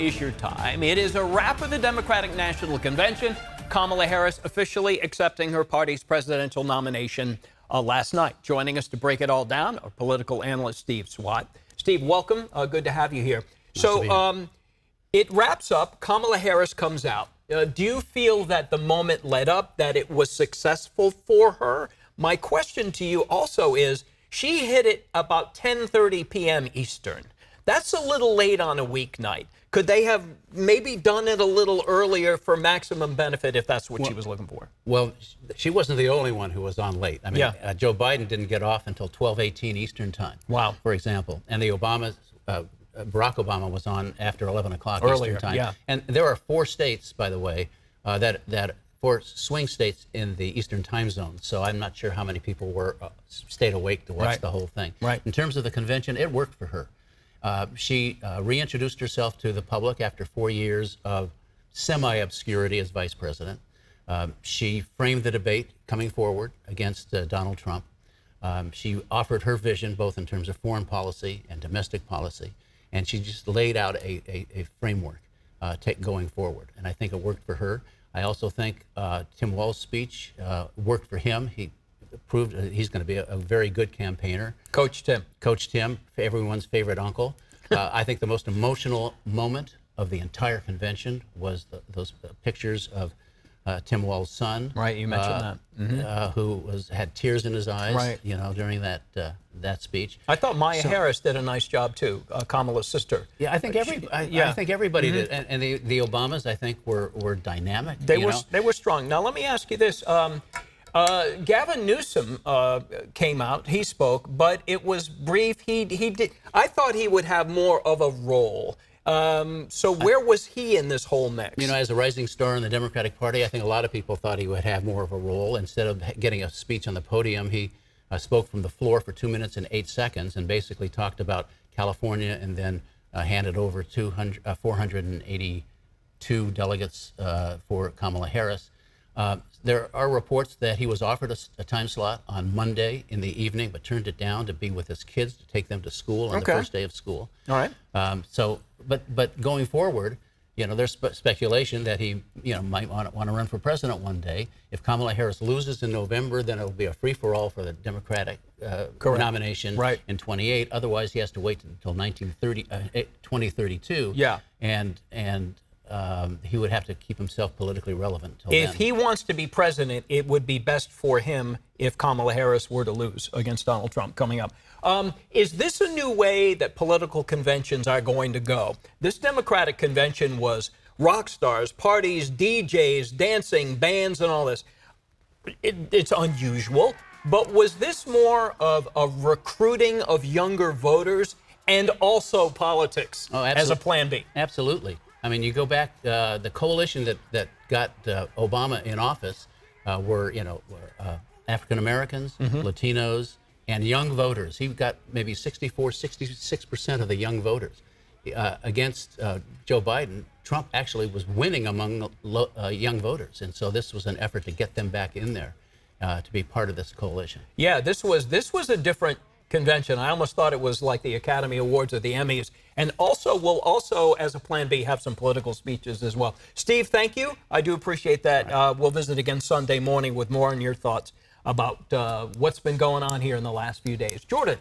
is your time. It is a wrap of the Democratic National Convention. Kamala Harris officially accepting her party's presidential nomination last night. Joining us to break it all down, our political analyst, Steve Swatt. Steve, welcome. Good to have you here. Nice It wraps up. Kamala Harris comes out. Do you feel that the moment led up, that it was successful for her? My question to you also is, she hit it about 10:30 p.m. Eastern. That's a little late on a weeknight. Could they have maybe done it a little earlier for maximum benefit if that's what she was looking for? Well, she wasn't the only one who was on late. I mean, Joe Biden didn't get off until 12:18 Eastern time. Wow. For example. And the Barack Obama was on after 11 o'clock Earlier, Eastern time. yeah. And there are 4 states, by the way, that 4 swing states in the Eastern time zone. So I'm not sure how many people stayed awake to watch the whole thing. Right. In terms of the convention, it worked for her. She reintroduced herself to the public after 4 years of semi-obscurity as vice president. She framed the debate coming forward against Donald Trump. She offered her vision both in terms of foreign policy and domestic policy, and she just laid out a framework going forward. And I think it worked for her. I also think Tim Walz's speech worked for him. He proved he's going to be a very good campaigner. Coach Tim, everyone's favorite uncle. I think the most emotional moment of the entire convention was those pictures of Tim Walz's son. Right, you mentioned that. Who had tears in his eyes, right, during that speech. I thought Maya Harris did a nice job too, Kamala's sister. Yeah, I think everybody did, and the Obamas, I think, were dynamic. They were strong. Now let me ask you this. Gavin Newsom came out. He spoke, but it was brief. I thought he would have more of a role. So where was he in this whole mix? As a rising star in the Democratic Party, I think a lot of people thought he would have more of a role. Instead of getting a speech on the podium, he spoke from the floor for 2 minutes and 8 seconds and basically talked about California, and then handed over 482 delegates for Kamala Harris. There are reports that he was offered a time slot on Monday in the evening, but turned it down to be with his kids, to take them to school on the first day of school. All right. But going forward, there's speculation that he, might want to run for president one day. If Kamala Harris loses in November, then it'll be a free-for-all for the Democratic nomination in 28. Otherwise, he has to wait until 2032. Yeah. And he would have to keep himself politically relevant till then. If he wants to be president, it would be best for him if Kamala Harris were to lose against Donald Trump coming up. Is this a new way that political conventions are going to go? This Democratic convention was rock stars, parties, DJs, dancing, bands, and all this. It's unusual, but was this more of a recruiting of younger voters and also politics as a plan B? Absolutely. I mean, you go back, the coalition that got Obama in office were African Americans, Latinos, and young voters. He got maybe 66% of the young voters. Against Joe Biden, Trump actually was winning among young voters. And so this was an effort to get them back in there to be part of this coalition. Yeah, this was a different convention. I almost thought it was like the Academy Awards or the Emmys. And also, we'll also, as a plan B, have some political speeches as well. Steve, thank you. I do appreciate that. We'll visit again Sunday morning with more on your thoughts about what's been going on here in the last few days. Jordan.